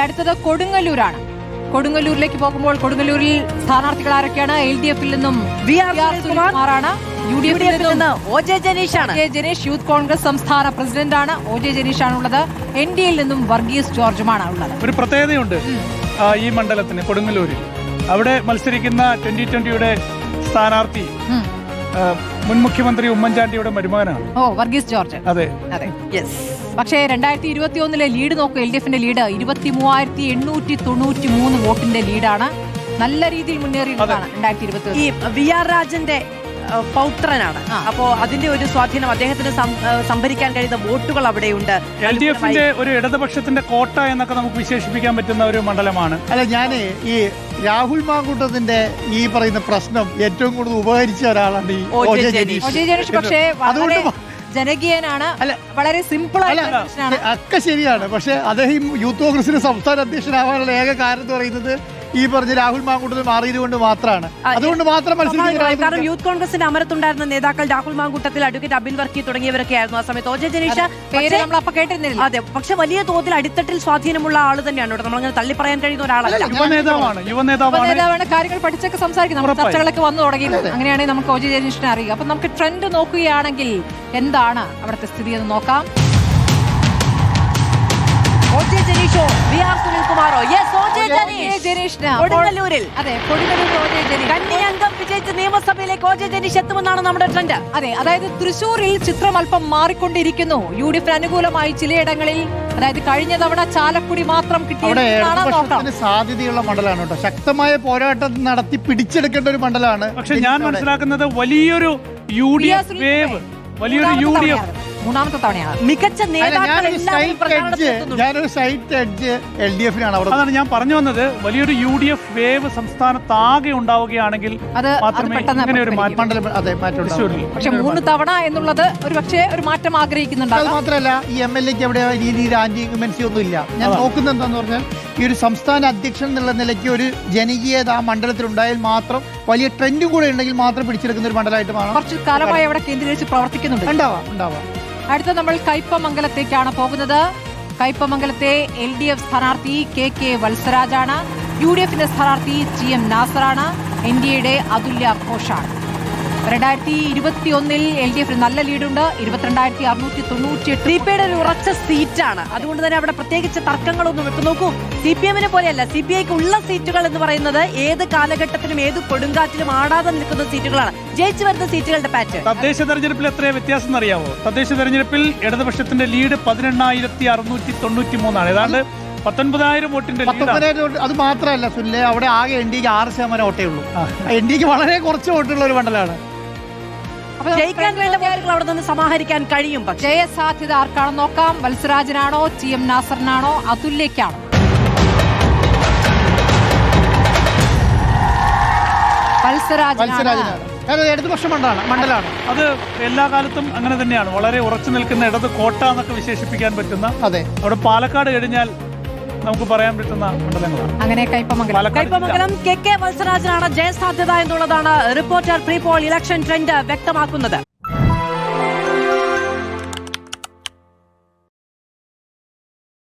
അടുത്തത് കൊടുങ്ങല്ലൂരാണ്. കൊടുങ്ങല്ലൂരിലേക്ക് പോകുമ്പോൾ കൊടുങ്ങല്ലൂരിൽ സ്ഥാനാർത്ഥികൾ ആരൊക്കെയാണ്? LDF-ൽ നിന്നും VR സുനിൽകുമാറാണ്, UDF-ൽ നിന്ന് OJ ജനീഷാണ്. ജനീഷ് യൂത്ത് കോൺഗ്രസ് സംസ്ഥാന പ്രസിഡന്റാണ്. OJ ജനീഷാണുള്ളത്. NDA-ൽ നിന്നും വർഗീസ് ജോർജുമാണ് ഉള്ളത്. ഒരു പ്രത്യേകതയുണ്ട് ഈ മണ്ഡലത്തിന്, കൊടുങ്ങല്ലൂരിൽ. അവിടെ മത്സരിക്കുന്ന 2020-യുടെ സ്ഥാനാർത്ഥി മുൻ മുഖ്യമന്ത്രി ഉമ്മൻചാണ്ടിയുടെ മരുമകനാണ്. വർഗീസ് ജോർജ്. അതെ. പക്ഷേ 2021-ലെ ലീഡ് നോക്കൂ. LDF-ന്റെ ലീഡ് 23,893 വോട്ടിന്റെ ലീഡാണ്. നല്ല രീതിയിൽ മുന്നേറിയിട്ടുള്ളതാണ് 2021. ഈ VR രാജന്റെ പൗത്രനാണ്. അപ്പോ അതിന്റെ ഒരു സ്വാധീനം, അദ്ദേഹത്തിന് സംഭരിക്കാൻ കഴിയുന്ന വോട്ടുകൾ അവിടെയുണ്ട്. LDF-ന്റെ ഒരു ഇടതുപക്ഷത്തിന്റെ കോട്ട എന്നൊക്കെ നമുക്ക് വിശേഷിപ്പിക്കാൻ പറ്റുന്ന ഒരു മണ്ഡലമാണ്. അല്ല, ഞാൻ ഈ രാഹുൽ മാങ്കൂട്ടത്തിന്റെ ഈ പറയുന്ന പ്രശ്നം ഏറ്റവും കൂടുതൽ ഉപകരിച്ച ഒരാളാണ് ഈ OJ ജനീഷ്. പക്ഷേ ജനകീയനാണ്, വളരെ സിമ്പിൾ ആയിട്ടുള്ള ഒക്കെ ശരിയാണ്. പക്ഷെ അദ്ദേഹം യൂത്ത് കോൺഗ്രസിന്റെ സംസ്ഥാന അധ്യക്ഷനാവാനുള്ള ഏക കാരണം എന്ന് പറയുന്നത് ഈ പറഞ്ഞ രാഹുൽ മാങ്കൂട്ടത്തിൽ മാറിയതുകൊണ്ട് മാത്രമാണ്. അതുകൊണ്ട് മാത്രം കാരണം യൂത്ത് കോൺഗ്രസിന്റെ അമരത്തുണ്ടായിരുന്ന നേതാക്കൾ രാഹുൽ മാങ്കൂട്ടത്തിൽ, അഡ്വക്കേറ്റ് അബിൻ വർക്കി തുടങ്ങിയവരൊക്കെ ആയിരുന്നു ആ സമയത്ത്. OJ ജനീഷ് പേര് നമ്മൾ അപ്പൊ കേട്ടിരുന്നില്ല. അതെ, പക്ഷെ വലിയ തോതിൽ അടിത്തട്ടിൽ സ്വാധീനമുള്ള ആള് തന്നെയാണ്. നമ്മളങ്ങനെ തള്ളി പറയാൻ കഴിയുന്ന ഒരാളല്ല. യുവനേതാവാണ്. കാര്യങ്ങൾ പഠിച്ചൊക്കെ സംസാരിക്കും. നമ്മൾ ചർച്ചകളൊക്കെ വന്നു തുടങ്ങി. അങ്ങനെയാണെങ്കിൽ നമുക്ക് OJ ജനീഷിനെ അറിയാം. അപ്പൊ നമുക്ക് ട്രെൻഡ് നോക്കുകയാണെങ്കിൽ എന്താണ് അവിടുത്തെ സ്ഥിതി എന്ന് നോക്കാം. OJ ജനീഷോ, VR സുനിൽകുമാറോ? യെസ്, OJ ജനീഷിന് കൊടുങ്ങല്ലൂരിൽ. അതെ, കൊടുങ്ങല്ലൂരിൽ OJ ജനീഷ് കന്നിയംഗം വിജയിച്ച് നിയമസഭയിലേക്ക് OJ ജനീഷ് എത്തുമെന്നാണ് നമ്മുടെ ട്രെൻഡ്. അതെ, അതായത് തൃശൂരിൽ ചിത്രം അല്പം മാറിക്കൊണ്ടിരിക്കുന്നു. UDF-ന് അനുകൂലമായി ചിലയിടങ്ങളിൽ, അതായത് കഴിഞ്ഞ തവണ ചാലക്കുടി മാത്രം കിട്ടിയ സാധ്യതയുള്ള മണ്ഡലമാണ് കേട്ടോ. ശക്തമായ പോരാട്ടം നടത്തി പിടിച്ചെടുക്കേണ്ട ഒരു മണ്ഡലമാണ്. പക്ഷെ ഞാൻ മനസ്സിലാക്കുന്നത് വലിയൊരു UDF വേവ്, വലിയൊരു UDF മൂന്നാമത്തെ തവണയാണ്. മികച്ച ഞാനൊരു സൈറ്റ് എഡ്ജ് LDF-നാണ് അവിടെ. അതാണ് ഞാൻ പറഞ്ഞു വന്നത്. വലിയൊരു UDF വേവ് സംസ്ഥാനത്താകെ ഉണ്ടാവുകയാണെങ്കിൽ ഇങ്ങനെ ഒരു മണ്ഡലം പക്ഷെ 3 തവണ എന്നുള്ളത് ഒരു പക്ഷേ ഒരു മാറ്റം ആഗ്രഹിക്കുന്നുണ്ട്. അത് മാത്രമല്ല, ഈ MLA-ക്ക് അവിടെ രീതിയിൽ ആന്റി ഇൻകംബൻസി ഒന്നും ഇല്ല. ഞാൻ നോക്കുന്നത് എന്താന്ന് പറഞ്ഞാൽ, ഈ ഒരു സംസ്ഥാന അധ്യക്ഷൻ എന്നുള്ള നിലയ്ക്ക് ഒരു ജനകീയത ആ മണ്ഡലത്തിൽ ഉണ്ടായാൽ മാത്രം, വലിയ ട്രെൻഡും കൂടെ ഉണ്ടെങ്കിൽ മാത്രം പിടിച്ചെടുക്കുന്ന ഒരു മണ്ഡലമായിട്ട് മാറും. കുറച്ച് കാലമായി അവിടെ കേന്ദ്രീകരിച്ച് പ്രവർത്തിക്കുന്നുണ്ട്. ഉണ്ടാവാം. അടുത്ത നമ്മൾ കയ്പമംഗലത്തേക്കാണ് പോകുന്നത്. കയ്പമംഗലത്തെ LDF സ്ഥാനാർത്ഥി KK വത്സരാജാണ്. UDF-ന്റെ സ്ഥാനാർത്ഥി GM നാസറാണ്. NDA-യുടെ അതുല്യ ഘോഷാണ്. 2021-ൽ LDF-ന് നല്ല ലീഡുണ്ട്. 22,698. CPI-യുടെ ഒരു ഉറച്ച സീറ്റാണ്. അതുകൊണ്ട് തന്നെ അവിടെ പ്രത്യേകിച്ച് തർക്കങ്ങളൊന്നും ഇപ്പൊ നോക്കൂ, CPM-നെ പോലെയല്ല. CPI-ക്ക് ഉള്ള സീറ്റുകൾ എന്ന് പറയുന്നത് ഏത് കാലഘട്ടത്തിലും ഏത് കൊടുങ്കാറ്റിലും ആടാതെ നിൽക്കുന്ന സീറ്റുകളാണ്, ജയിച്ചു വരുന്ന സീറ്റുകളുടെ പാറ്റേൺ. തദ്ദേശ തെരഞ്ഞെടുപ്പിൽ എത്രയാ വ്യത്യാസം എന്നറിയാവോ? തദ്ദേശ തെരഞ്ഞെടുപ്പിൽ ഇടതുപക്ഷത്തിന്റെ ലീഡ് 18,693 ഏതാണ്ട് 19,000 വോട്ടിന്റെ. അത് മാത്രമല്ല സുനിലെ, അവിടെ ആകെ NDA-ക്ക് 6% വോട്ടേ ഉള്ളൂ. NDA-ക്ക് വളരെ കുറച്ച് വോട്ടുള്ള ഒരു മണ്ഡലമാണ്. ജയിക്കാൻ വേണ്ട വോട്ടുകൾ അവിടെ നിന്ന് സമാഹരിക്കാൻ കഴിയും. പക്ഷേ ജയസാധ്യത ആർക്കാണെന്ന് നോക്കാം. വത്സരാജനാണോ, GM നാസറിനാണോ, അതുല്യക്കാണോ? വത്സരാജനാണ്. ഇടതുപക്ഷ മണ്ഡലമാണ്. അത് എല്ലാ കാലത്തും അങ്ങനെ തന്നെയാണ്. വളരെ ഉറച്ചു നിൽക്കുന്ന ഇടത് കോട്ട എന്നൊക്കെ വിശേഷിപ്പിക്കാൻ പറ്റുന്ന. അതെ, അവിടെ പാലക്കാട് കഴിഞ്ഞാൽ നമുക്ക് പറയാൻ പറ്റുന്ന മണ്ഡലങ്ങളാണ്. അങ്ങനെ കയ്പമംഗലം KK വത്സരാജനാണ് ജയസാധ്യത എന്നുള്ളതാണ് reporter pre poll election trend വ്യക്തമാക്കുന്നത്.